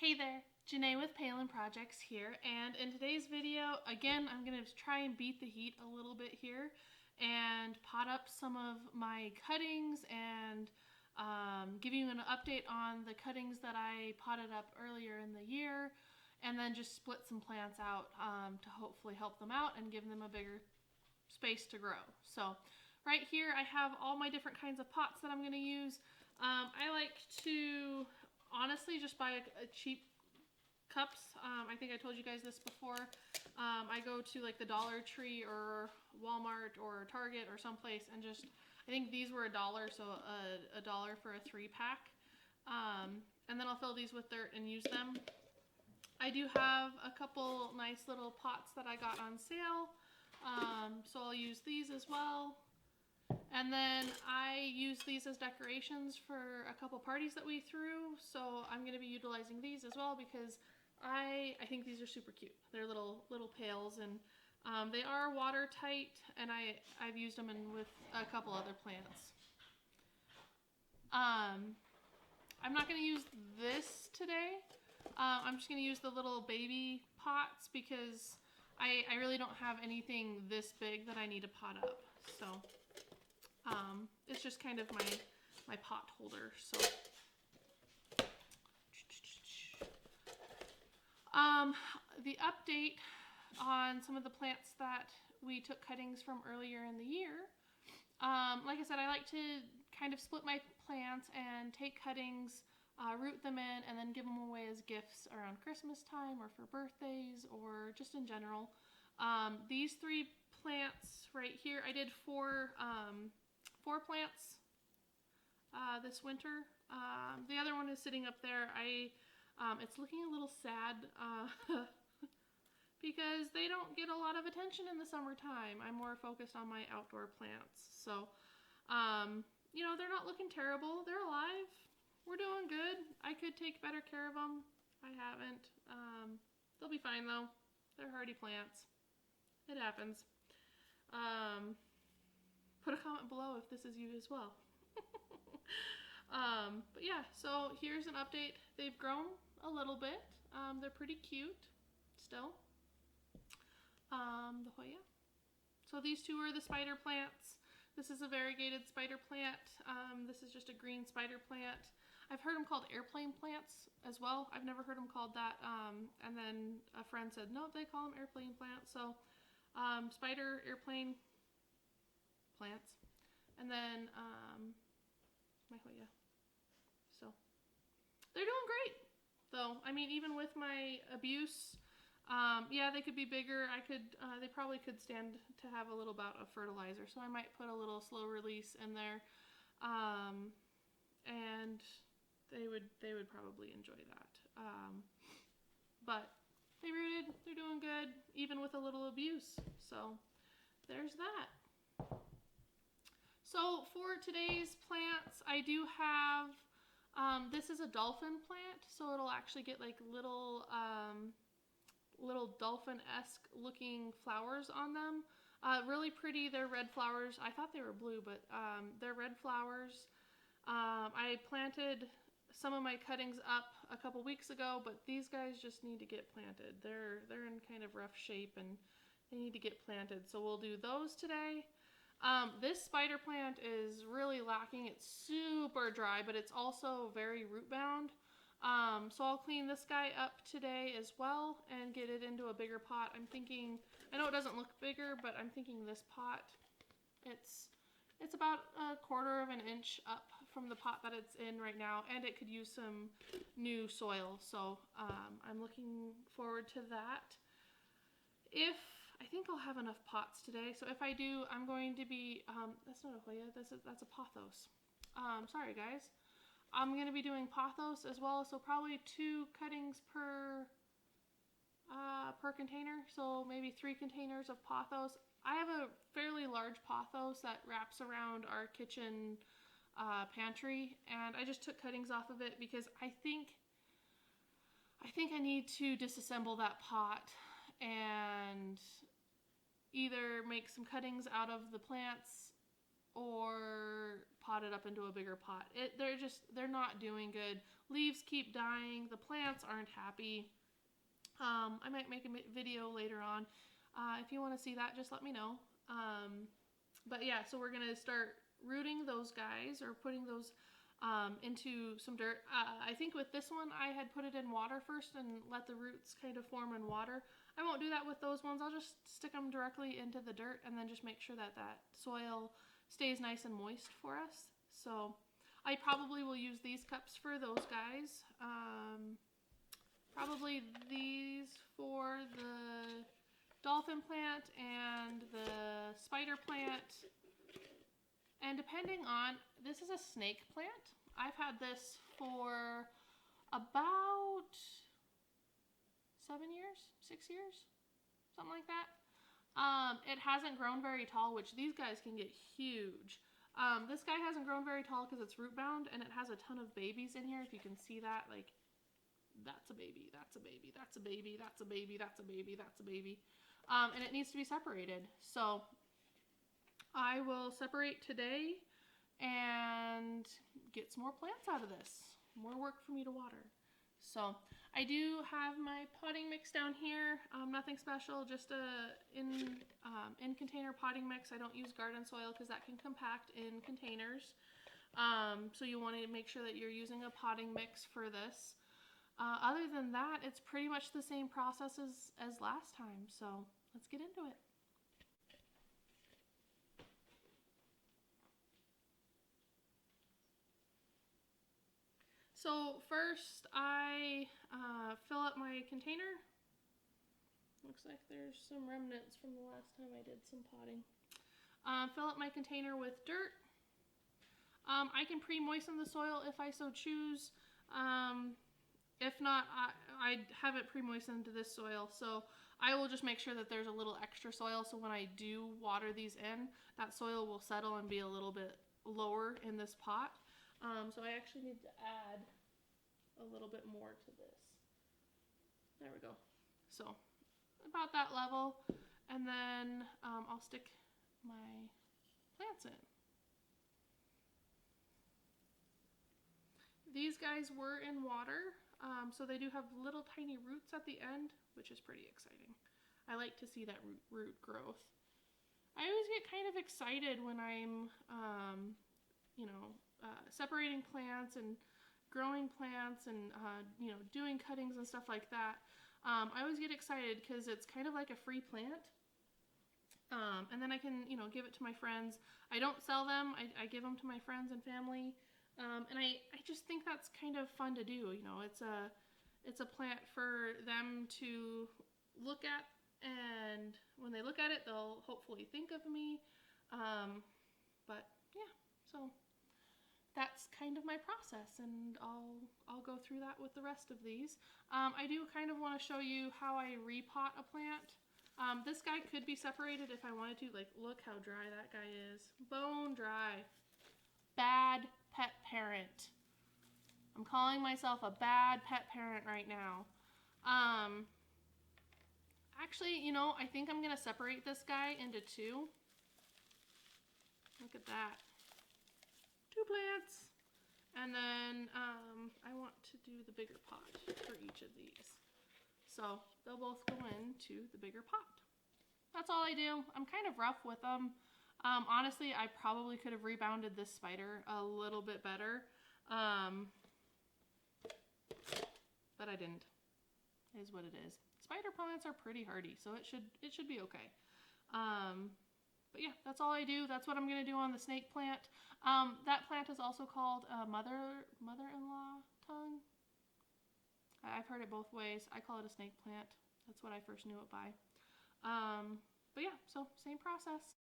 Hey there, Janae with Palin Projects here, and in today's video, again, I'm going to try and beat the heat a little bit here and pot up some of my cuttings and give you an update on the cuttings that I potted up earlier in the year, and then just split some plants out to hopefully help them out and give them a bigger space to grow. So right here I have all my different kinds of pots that I'm going to use. I like to honestly just buy a cheap cups. I think I told you guys this before. I go to like the Dollar Tree or Walmart or Target or someplace and just, I think these were $1, so a dollar for a 3-pack. And then I'll fill these with dirt and use them. I do have a couple nice little pots that I got on sale, so I'll use these as well. And then I use these as decorations for a couple parties that we threw, so I'm going to be utilizing these as well because I think these are super cute. They're little pails, and they are watertight, and I've used them with a couple other plants. I'm not going to use this today. I'm just going to use the little baby pots because I really don't have anything this big that I need to pot up. So it's just kind of my pot holder. So the update on some of the plants that we took cuttings from earlier in the year. Like I said, I like to kind of split my plants and take cuttings, root them in, and then give them away as gifts around Christmas time or for birthdays or just in general. These 3 plants right here, I did 4 plants this winter. The other one is sitting up there. It's looking a little sad because they don't get a lot of attention in the summertime. I'm more focused on my outdoor plants. So, you know, they're not looking terrible. They're alive. We're doing good. I could take better care of them. I haven't. They'll be fine though. They're hardy plants. It happens. Put a comment below if this is you as well. But yeah, so here's an update. They've grown a little bit. They're pretty cute still. The Hoya. So these 2 are the spider plants. This is a variegated spider plant. This is just a green spider plant. I've heard them called airplane plants as well. I've never heard them called that. And then a friend said, no, they call them airplane plants. So spider, airplane plants. And then my Hoya. So they're doing great though. I mean, even with my abuse, yeah, they could be bigger. They probably could stand to have a little bout of fertilizer. So I might put a little slow release in there. And they would probably enjoy that. But they rooted, they're doing good, even with a little abuse. So there's that. So for today's plants, I do have, this is a dolphin plant, so it'll actually get like little dolphin-esque looking flowers on them. Really pretty. They're red flowers. I thought they were blue, but they're red flowers. I planted some of my cuttings up a couple weeks ago, but these guys just need to get planted. They're in kind of rough shape and they need to get planted. So we'll do those today. This spider plant is really lacking. It's super dry, but it's also very root bound. So I'll clean this guy up today as well and get it into a bigger pot. I'm thinking, I know it doesn't look bigger, but I'm thinking this pot, it's about 1/4 of an inch up from the pot that it's in right now, and it could use some new soil. So I'm looking forward to that. I think I'll have enough pots today, so if I do, I'm going to be, that's not a Hoya, that's a pothos. Sorry guys. I'm going to be doing pothos as well, so probably 2 cuttings per container, so maybe 3 containers of pothos. I have a fairly large pothos that wraps around our kitchen pantry, and I just took cuttings off of it because I think I need to disassemble that pot and either make some cuttings out of the plants or pot it up into a bigger pot. They're not doing good. Leaves keep dying. The plants aren't happy. I might make a video later on. If you want to see that, just let me know. But yeah, so we're going to start rooting those guys, or putting those into some dirt. I think with this one, I had put it in water first and let the roots kind of form in water. I won't do that with those ones. I'll just stick them directly into the dirt and then just make sure that that soil stays nice and moist for us. So I probably will use these cups for those guys. Probably these for the dolphin plant and the spider plant. And depending on, this is a snake plant. I've had this for about 7 years, 6 years, something like that. It hasn't grown very tall, which these guys can get huge. This guy hasn't grown very tall because it's root bound, and it has a ton of babies in here. If you can see that, like, that's a baby, that's a baby, that's a baby, that's a baby, that's a baby, that's a baby. And it needs to be separated. So I will separate today and get some more plants out of this. More work for me to water. So I do have my potting mix down here. Nothing special, just a in container potting mix. I don't use garden soil because that can compact in containers. So you want to make sure that you're using a potting mix for this. Other than that, it's pretty much the same process as last time. So let's get into it. So first I fill up my container. Looks like there's some remnants from the last time I did some potting. Fill up my container with dirt. I can pre-moisten the soil if I so choose. If not, I haven't pre-moistened this soil, so I will just make sure that there's a little extra soil, so when I do water these in, that soil will settle and be a little bit lower in this pot. So I actually need to add a little bit more to this. There we go. So about that level, and then I'll stick my plants in. These guys were in water, so they do have little tiny roots at the end, which is pretty exciting. I like to see that root growth. I always get kind of excited when I'm, separating plants and growing plants and, doing cuttings and stuff like that. I always get excited because it's kind of like a free plant. And then I can, give it to my friends. I don't sell them. I give them to my friends and family. And I just think that's kind of fun to do. It's a plant for them to look at, and when they look at it, they'll hopefully think of me. But yeah, so that's kind of my process, and I'll go through that with the rest of these. I do kind of want to show you how I repot a plant. This guy could be separated if I wanted to. Like, look how dry that guy is. Bone dry. Bad pet parent. I'm calling myself a bad pet parent right now. Actually, I think I'm going to separate this guy into two. Look at that. 2 plants. And then I want to do the bigger pot for each of these. So they'll both go into the bigger pot. That's all I do. I'm kind of rough with them. Honestly, I probably could have rebounded this spider a little bit better. But I didn't. It is what it is. Spider plants are pretty hardy, so it should be okay. But yeah, that's all I do. That's what I'm going to do on the snake plant. That plant is also called mother-in-law tongue. I've heard it both ways. I call it a snake plant. That's what I first knew it by. But yeah, so same process.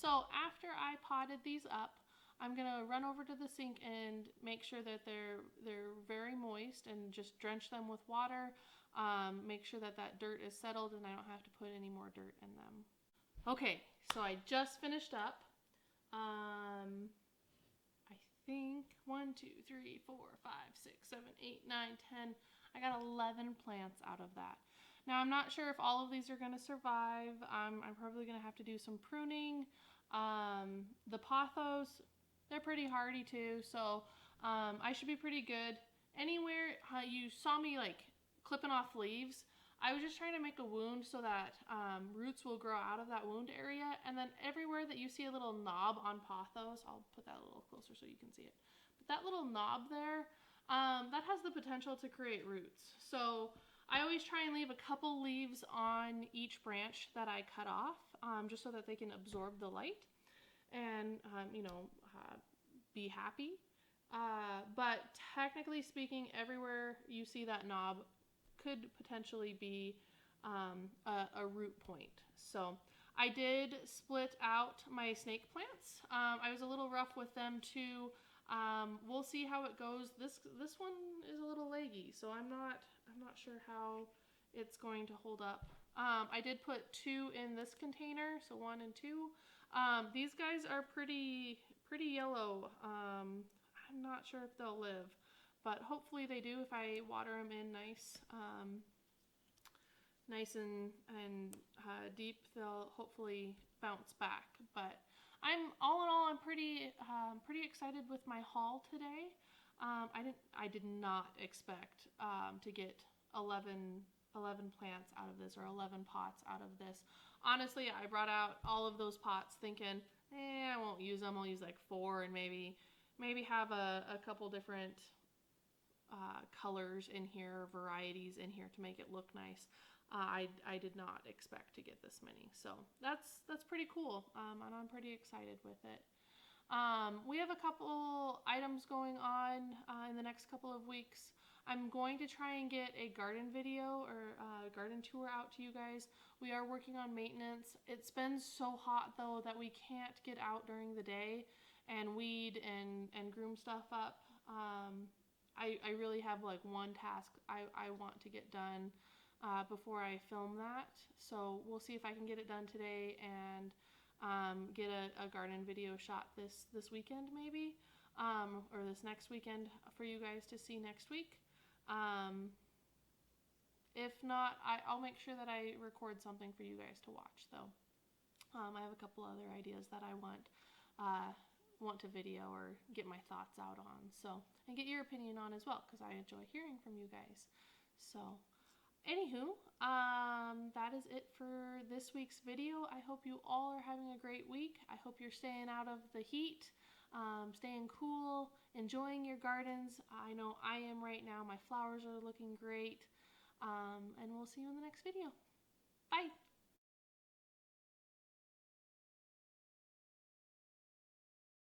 So after I potted these up, I'm gonna run over to the sink and make sure that they're very moist and just drench them with water. Make sure that that dirt is settled and I don't have to put any more dirt in them. Okay, so I just finished up. I think 1, 2, 3, 4, 5, 6, 7, 8, 9, 10. I got 11 plants out of that. Now I'm not sure if all of these are going to survive. I'm probably going to have to do some pruning. The pothos, they're pretty hardy too, so I should be pretty good. Anywhere you saw me like clipping off leaves, I was just trying to make a wound so that roots will grow out of that wound area. And then everywhere that you see a little knob on pothos, I'll put that a little closer so you can see it. But that little knob there, that has the potential to create roots. So I always try and leave a couple leaves on each branch that I cut off, just so that they can absorb the light and, be happy. But technically speaking, everywhere you see that knob could potentially be a root point. So I did split out my snake plants. I was a little rough with them too. We'll see how it goes. This one is a little leggy, so I'm not sure how it's going to hold up. I did put 2 in this container, so 1 and 2. These guys are pretty yellow. I'm not sure if they'll live, but hopefully they do if I water them in nice and deep. They'll hopefully bounce back. But all in all, I'm pretty excited with my haul today. I did not expect to get 11 plants out of this, or 11 pots out of this. Honestly, I brought out all of those pots thinking, I won't use them. I'll use like 4 and maybe have a couple different colors in here, varieties in here to make it look nice. I did not expect to get this many, so that's pretty cool, and I'm pretty excited with it. We have a couple items going on in the next couple of weeks. I'm going to try and get a garden video or garden tour out to you guys. We are working on maintenance. It's been so hot though that we can't get out during the day and weed and groom stuff up. I really have like one task I want to get done before I film that. So we'll see if I can get it done today and get a garden video shot this weekend maybe, or this next weekend for you guys to see next week. If not, I'll make sure that I record something for you guys to watch though. I have a couple other ideas that I want to video or get my thoughts out on, so, and get your opinion on as well, because I enjoy hearing from you guys. So anywho, that is it for this week's video. I hope you all are having a great week. I hope you're staying out of the heat, staying cool, enjoying your gardens. I know I am right now. My flowers are looking great. And we'll see you in the next video. Bye!